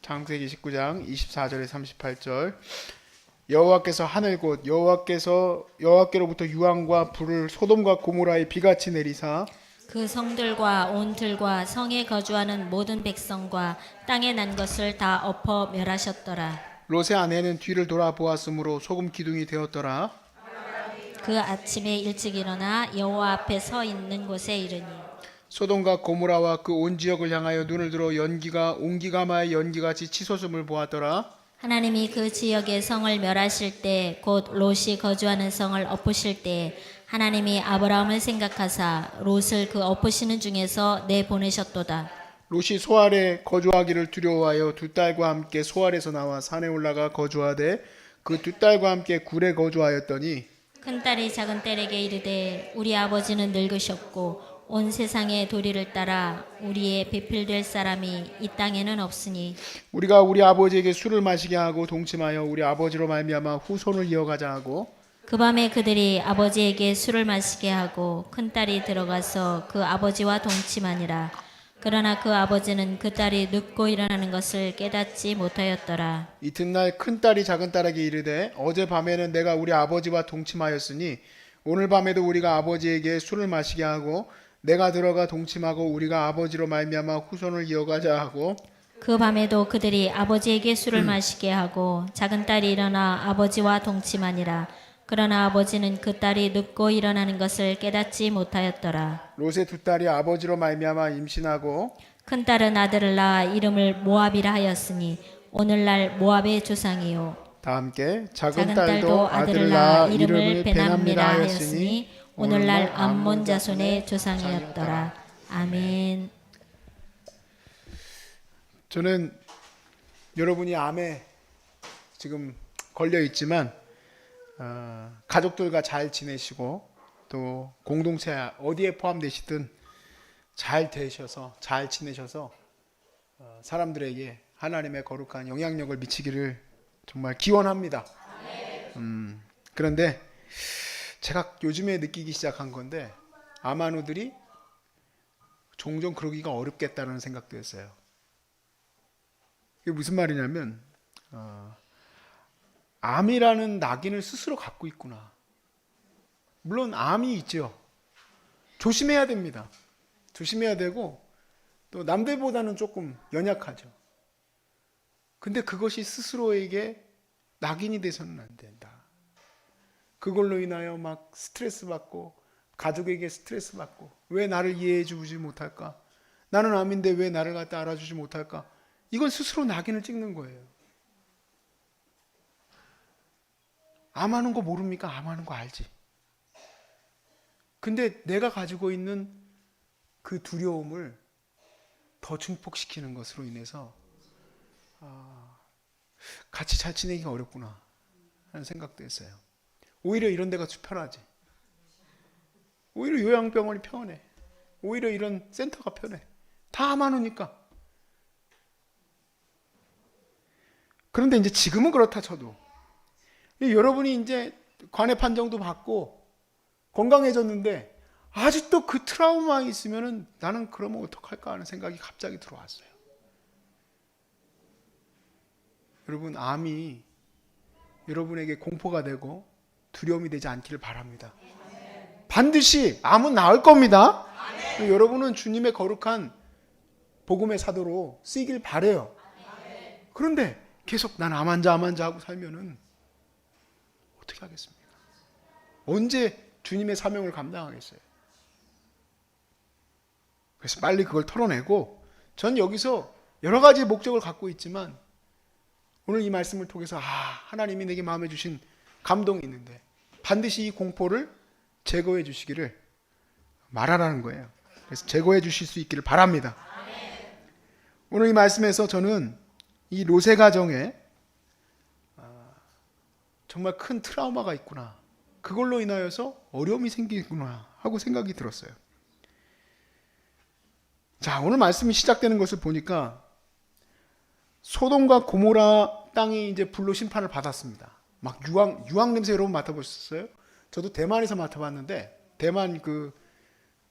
창세기 19장 24절에 38절. 여호와께서 하늘 곧 여호와께로부터 유황과 불을 소돔과 고모라에 비같이 내리사 그 성들과 온 들과 성에 거주하는 모든 백성과 땅에 난 것을 다 엎어 멸하셨더라. 롯의 아내는 뒤를 돌아보았으므로 소금 기둥이 되었더라. 그 아침에 일찍 일어나 여호와 앞에 서 있는 곳에 이르니 소돔과 고모라와 그 온 지역을 향하여 눈을 들어 온기가마의 연기같이 치솟음을 보았더라. 하나님이 그 지역의 성을 멸하실 때 곧 롯이 거주하는 성을 엎으실 때 하나님이 아브라함을 생각하사 롯을 그 엎으시는 중에서 내보내셨도다. 롯이 소알에 거주하기를 두려워하여 두 딸과 함께 소알에서 나와 산에 올라가 거주하되 그 두 딸과 함께 굴에 거주하였더니 큰딸이 작은딸에게 이르되 우리 아버지는 늙으셨고 온 세상의 도리를 따라 우리의 배필될 사람이 이 땅에는 없으니 우리가 우리 아버지에게 술을 마시게 하고 동침하여 우리 아버지로 말미암아 후손을 이어가자 하고 그 밤에 그들이 아버지에게 술을 마시게 하고 큰딸이 들어가서 그 아버지와 동침하니라. 그러나 그 아버지는 그 딸이 눕고 일어나는 것을 깨닫지 못하였더라. 이튿날 큰딸이 작은딸에게 이르되 어제 밤에는 내가 우리 아버지와 동침하였으니 오늘 밤에도 우리가 아버지에게 술을 마시게 하고 내가 들어가 동침하고 우리가 아버지로 말미암아 후손을 이어가자 하고 그 밤에도 그들이 아버지에게 술을 마시게 하고 작은딸이 일어나 아버지와 동침하니라. 그러나 아버지는 그 딸이 눕고 일어나는 것을 깨닫지 못하였더라. 롯의 두 딸이 아버지로 말미암아 임신하고 큰딸은 아들을 낳아 이름을 모압이라 하였으니 오늘날 모압의 조상이요. 다 함께 작은 작은 딸도 딸도 아들을 낳아 이름을 베남미라 베남미라 하였으니 하였으니 오늘날 암몬 자손의 조상이었더라. 아멘. 저는 여러분이 암에 지금 걸려 있지만 가족들과 잘 지내시고 또 공동체 어디에 포함되시든 잘 되셔서 잘 지내셔서 사람들에게 하나님의 거룩한 영향력을 미치기를 정말 기원합니다. 그런데 제가 요즘에 느끼기 시작한 건데 암환우들이 종종 그러기가 어렵겠다는 생각도 했어요. 이게 무슨 말이냐면 암이라는 낙인을 스스로 갖고 있구나. 물론 암이 있죠. 조심해야 됩니다. 조심해야 되고 또 남들보다는 조금 연약하죠. 근데 그것이 스스로에게 낙인이 돼서는 안 된다. 그걸로 인하여 막 스트레스 받고 가족에게 스트레스 받고 왜 나를 이해해 주지 못할까? 나는 암인데 왜 나를 갖다 알아주지 못할까? 이건 스스로 낙인을 찍는 거예요. 암하는 거 모릅니까? 암하는 거 알지. 근데 내가 가지고 있는 그 두려움을 더 증폭시키는 것으로 인해서 같이 잘 지내기가 어렵구나 하는 생각도 했어요. 오히려 이런 데가 편하지. 오히려 요양병원이 편해. 오히려 이런 센터가 편해. 다 암하니까. 그런데 이제 지금은 그렇다 쳐도 여러분이 이제 관해 판정도 받고 건강해졌는데 아직도 그 트라우마 있으면은 나는 그러면 어떡할까 하는 생각이 갑자기 들어왔어요. 여러분 암이 여러분에게 공포가 되고 두려움이 되지 않기를 바랍니다. 반드시 암은 나을 겁니다. 여러분은 주님의 거룩한 복음의 사도로 쓰이길 바래요. 그런데 계속 난 암 환자 하고 살면은 어떻게 하겠습니까? 언제 주님의 사명을 감당하겠어요? 그래서 빨리 그걸 털어내고 전 여기서 여러 가지 목적을 갖고 있지만 오늘 이 말씀을 통해서 하나님이 내게 마음에 주신 감동이 있는데 반드시 이 공포를 제거해 주시기를 말하라는 거예요. 그래서 제거해 주실 수 있기를 바랍니다. 오늘 이 말씀에서 저는 이 롯의 가정에 정말 큰 트라우마가 있구나. 그걸로 인하여서 어려움이 생기구나 하고 생각이 들었어요. 자, 오늘 말씀이 시작되는 것을 보니까 소돔과 고모라 땅이 이제 불로 심판을 받았습니다. 막 유황 냄새 여러분 맡아보셨어요? 저도 대만에서 맡아봤는데 대만 그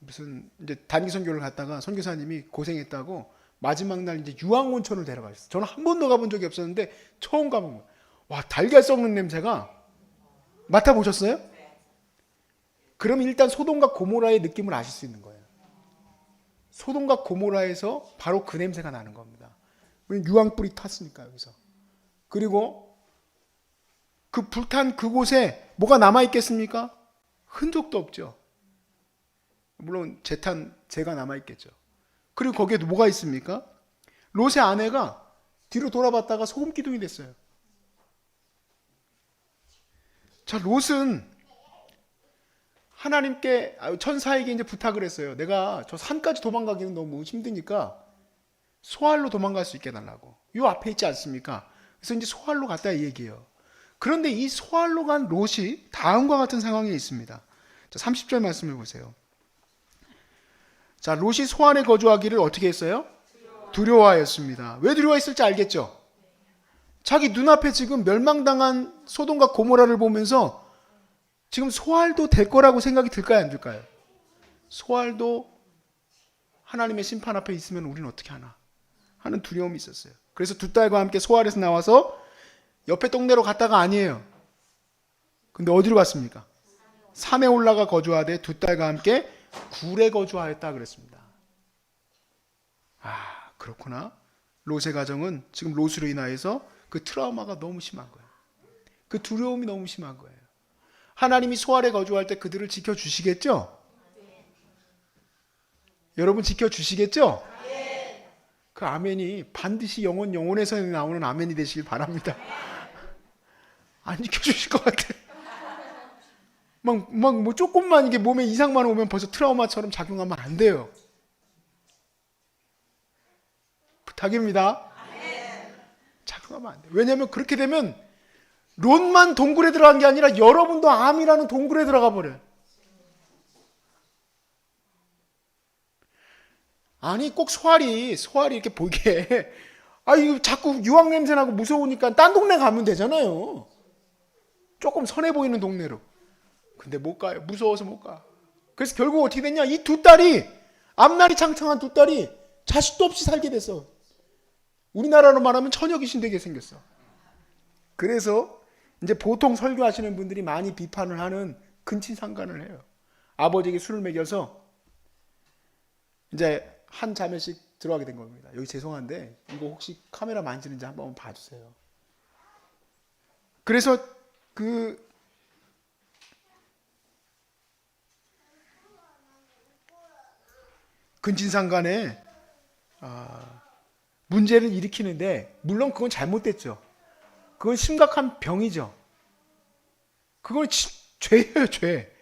무슨 이제 단기 선교를 갔다가 선교사님이 고생했다고 마지막 날 이제 유황온천을 데려가셨어요. 저는 한 번도 가본 적이 없었는데 처음 가본 거예요. 와, 달걀 썩는 냄새가. 맡아보셨어요? 그럼 일단 소돔과 고모라의 느낌을 아실 수 있는 거예요. 소돔과 고모라에서 바로 그 냄새가 나는 겁니다. 유황불이 탔으니까 여기서. 그리고 그 불탄 그곳에 뭐가 남아있겠습니까? 흔적도 없죠. 물론 재가 남아있겠죠. 그리고 거기에 뭐가 있습니까? 롯의 아내가 뒤로 돌아봤다가 소금 기둥이 됐어요. 자, 롯은 하나님께, 천사에게 이제 부탁을 했어요. 내가 저 산까지 도망가기는 너무 힘드니까 소알로 도망갈 수 있게 해달라고. 요 앞에 있지 않습니까? 그래서 이제 소알로 갔다 이 얘기예요. 그런데 이 소알로 간 롯이 다음과 같은 상황에 있습니다. 자, 30절 말씀을 보세요. 자, 롯이 소안에 거주하기를 어떻게 했어요? 두려워하였습니다. 왜 두려워했을지 알겠죠? 자기 눈앞에 지금 멸망당한 소돔과 고모라를 보면서 지금 소알도 될 거라고 생각이 들까요, 안 들까요? 소알도 하나님의 심판 앞에 있으면 우리는 어떻게 하나 하는 두려움이 있었어요. 그래서 두 딸과 함께 소알에서 나와서 옆에 동네로 갔다가 아니에요. 근데 어디로 갔습니까? 산에 올라가 거주하되 두 딸과 함께 굴에 거주하였다 그랬습니다. 아, 그렇구나. 롯의 가정은 지금 롯으로 인하여서 그 트라우마가 너무 심한 거예요. 그 두려움이 너무 심한 거예요. 하나님이 소알에 거주할 때 그들을 지켜주시겠죠? 여러분 지켜주시겠죠? 그 아멘이 반드시 영혼에서 나오는 아멘이 되시길 바랍니다. 안 지켜주실 것 같아. 뭐 조금만 이게 몸에 이상만 오면 벌써 트라우마처럼 작용하면 안 돼요. 부탁입니다. 작용하면 안 돼요. 왜냐하면 그렇게 되면 롯만 동굴에 들어간 게 아니라 여러분도 암이라는 동굴에 들어가 버려요. 아니 꼭 소알이 이렇게 보이게 이거 자꾸 유황 냄새 나고 무서우니까 딴 동네 가면 되잖아요. 조금 선해 보이는 동네로. 근데 못 가요. 무서워서 못 가. 그래서 결국 어떻게 됐냐? 이 두 딸이 앞날이 창창한 두 딸이 자식도 없이 살게 됐어. 우리나라로 말하면 처녀 귀신 되게 생겼어. 그래서 이제 보통 설교하시는 분들이 많이 비판을 하는 근친상간을 해요. 아버지에게 술을 먹여서 이제 한 자매씩 들어가게 된 겁니다. 여기 죄송한데 이거 혹시 카메라 만지는지 한번 봐주세요. 그래서 그 근친상간에 문제를 일으키는데 물론 그건 잘못됐죠. 그건 심각한 병이죠. 그건 죄예요, 죄.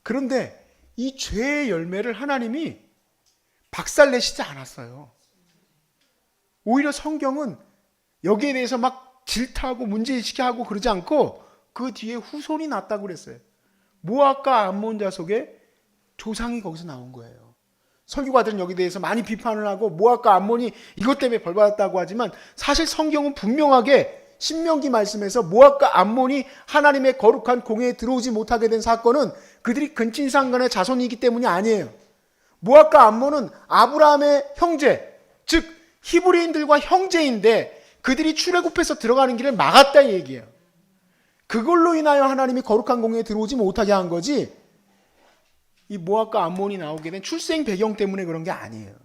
그런데 이 죄의 열매를 하나님이 박살내시지 않았어요. 오히려 성경은 여기에 대해서 막 질타하고 문제의식이 하고 그러지 않고 그 뒤에 후손이 났다고 그랬어요. 모압과 암몬 자손의 조상이 거기서 나온 거예요. 설교가들은 여기에 대해서 많이 비판을 하고 모압과 암몬이 이것 때문에 벌받았다고 하지만 사실 성경은 분명하게 신명기 말씀에서 모압과 암몬이 하나님의 거룩한 공회에 들어오지 못하게 된 사건은 그들이 근친상간의 자손이기 때문이 아니에요. 모압과 암몬은 아브라함의 형제, 즉 히브리인들과 형제인데 그들이 출애굽해서 들어가는 길을 막았다 이 얘기예요. 그걸로 인하여 하나님이 거룩한 공회에 들어오지 못하게 한 거지 이 모압과 암몬이 나오게 된 출생 배경 때문에 그런 게 아니에요.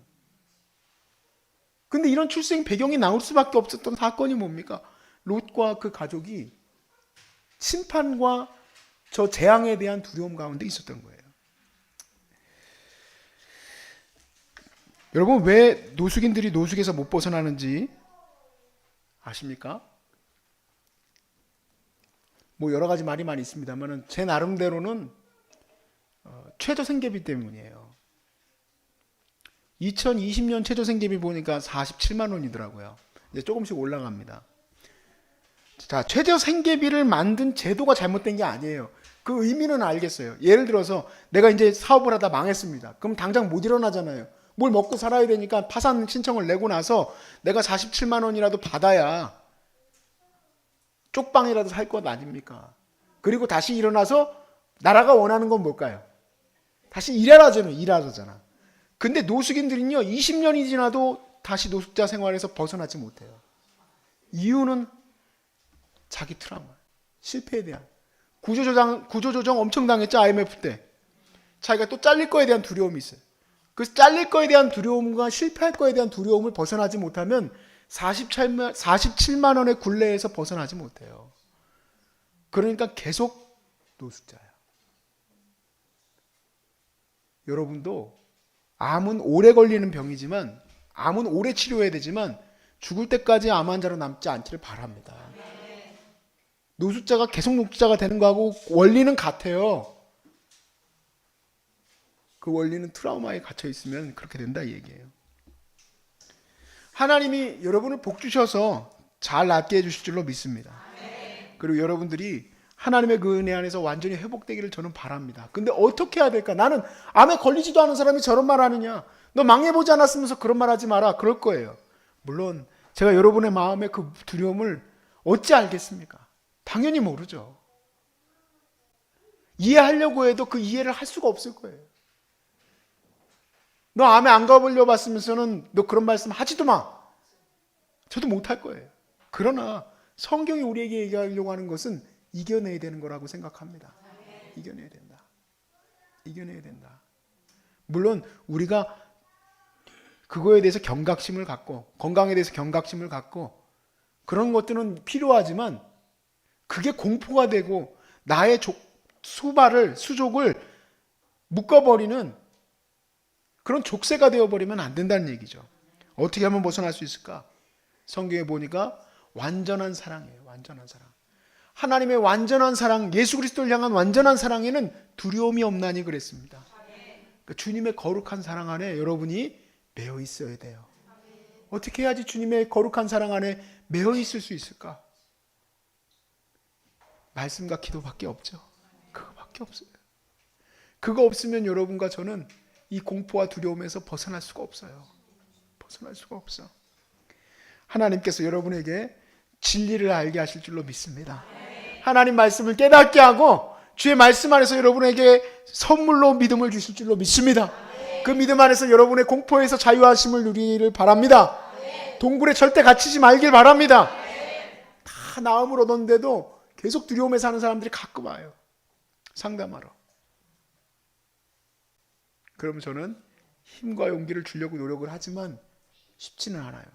근데 이런 출생 배경이 나올 수밖에 없었던 사건이 뭡니까? 롯과 그 가족이 심판과 저 재앙에 대한 두려움 가운데 있었던 거예요. 여러분 왜 노숙인들이 노숙에서 못 벗어나는지 아십니까? 뭐 여러 가지 말이 많이 있습니다만 제 나름대로는 최저생계비 때문이에요. 2020년 최저생계비 보니까 47만 원이더라고요. 이제 조금씩 올라갑니다. 자, 최저생계비를 만든 제도가 잘못된 게 아니에요. 그 의미는 알겠어요. 예를 들어서 내가 이제 사업을 하다 망했습니다. 그럼 당장 못 일어나잖아요. 뭘 먹고 살아야 되니까 파산 신청을 내고 나서 내가 47만 원이라도 받아야 쪽방이라도 살 것 아닙니까? 그리고 다시 일어나서 나라가 원하는 건 뭘까요? 다시 일하라잖아. 근데 노숙인들은요 20년이 지나도 다시 노숙자 생활에서 벗어나지 못해요. 이유는 자기 트라우마, 실패에 대한 구조조정 엄청 당했죠. IMF 때 자기가 또 잘릴 거에 대한 두려움이 있어요. 그 잘릴 거에 대한 두려움과 실패할 거에 대한 두려움을 벗어나지 못하면 47만 원의 굴레에서 벗어나지 못해요. 그러니까 계속 노숙자야. 여러분도 암은 오래 걸리는 병이지만, 암은 오래 치료해야 되지만 죽을 때까지 암 환자로 남지 않기를 바랍니다. 노숙자가 계속 노숙자가 되는 거하고 원리는 같아요. 그 원리는 트라우마에 갇혀 있으면 그렇게 된다 이 얘기예요. 하나님이 여러분을 복 주셔서 잘 낫게 해주실 줄로 믿습니다. 그리고 여러분들이 하나님의 그 은혜 안에서 완전히 회복되기를 저는 바랍니다. 근데 어떻게 해야 될까? 나는 암에 걸리지도 않은 사람이 저런 말 하느냐? 너 망해보지 않았으면서 그런 말 하지 마라. 그럴 거예요. 물론 제가 여러분의 마음의 그 두려움을 어찌 알겠습니까? 당연히 모르죠. 이해하려고 해도 그 이해를 할 수가 없을 거예요. 너 암에 안 가보려 봤으면서는 너 그런 말씀 하지도 마. 저도 못할 거예요. 그러나 성경이 우리에게 얘기하려고 하는 것은 이겨내야 되는 거라고 생각합니다. 이겨내야 된다. 이겨내야 된다. 물론 우리가 그거에 대해서 경각심을 갖고, 건강에 대해서 경각심을 갖고 그런 것들은 필요하지만 그게 공포가 되고 나의 수족을 묶어버리는 그런 족쇄가 되어버리면 안 된다는 얘기죠. 어떻게 하면 벗어날 수 있을까? 성경에 보니까 완전한 사랑이에요. 완전한 사랑. 하나님의 완전한 사랑, 예수 그리스도를 향한 완전한 사랑에는 두려움이 없나니 그랬습니다. 그러니까 주님의 거룩한 사랑 안에 여러분이 매여 있어야 돼요. 어떻게 해야지 주님의 거룩한 사랑 안에 매여 있을 수 있을까? 말씀과 기도밖에 없죠. 그거밖에 없어요. 그거 없으면 여러분과 저는 이 공포와 두려움에서 벗어날 수가 없어요. 벗어날 수가 없어. 하나님께서 여러분에게 진리를 알게 하실 줄로 믿습니다. 하나님 말씀을 깨닫게 하고 주의 말씀 안에서 여러분에게 선물로 믿음을 주실 줄로 믿습니다. 그 믿음 안에서 여러분의 공포에서 자유하심을 누리기를 바랍니다. 동굴에 절대 갇히지 말길 바랍니다. 다 나음을 얻었는데도 계속 두려움에 사는 사람들이 가끔 와요. 상담하러. 그러면 저는 힘과 용기를 주려고 노력을 하지만 쉽지는 않아요.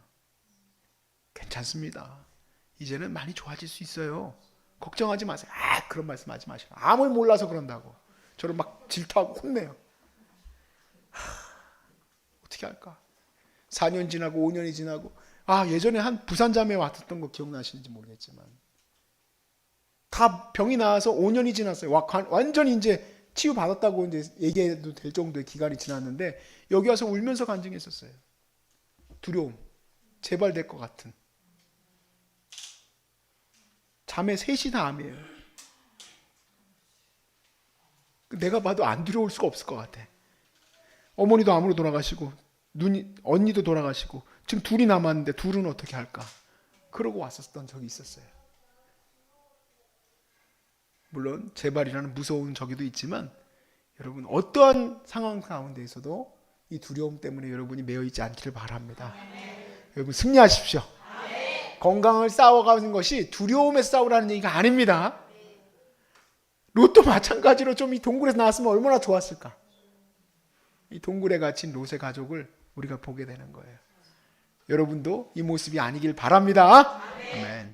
괜찮습니다. 이제는 많이 좋아질 수 있어요. 걱정하지 마세요. 그런 말씀 하지 마시라. 암을 몰라서 그런다고. 저를 막 질투하고 혼내요. 어떻게 할까? 4년 지나고 5년이 지나고 예전에 한 부산자매 왔었던 거 기억나시는지 모르겠지만 다 병이 나와서 5년이 지났어요. 완전히 이제 치유받았다고 이제 얘기해도 될 정도의 기간이 지났는데 여기 와서 울면서 간증했었어요. 두려움. 재발될 것 같은. 자매 셋이 다 암이에요. 내가 봐도 안 두려울 수가 없을 것 같아. 어머니도 암으로 돌아가시고 언니도 돌아가시고 지금 둘이 남았는데 둘은 어떻게 할까? 그러고 왔었던 적이 있었어요. 물론 재발이라는 무서운 적이도 있지만 여러분 어떠한 상황 가운데에서도 이 두려움 때문에 여러분이 매여 있지 않기를 바랍니다. 여러분 승리하십시오. 건강을 싸워가는 것이 두려움에 싸우라는 얘기가 아닙니다. 롯도 마찬가지로 좀 이 동굴에서 나왔으면 얼마나 좋았을까. 이 동굴에 갇힌 롯의 가족을 우리가 보게 되는 거예요. 여러분도 이 모습이 아니길 바랍니다. 아멘.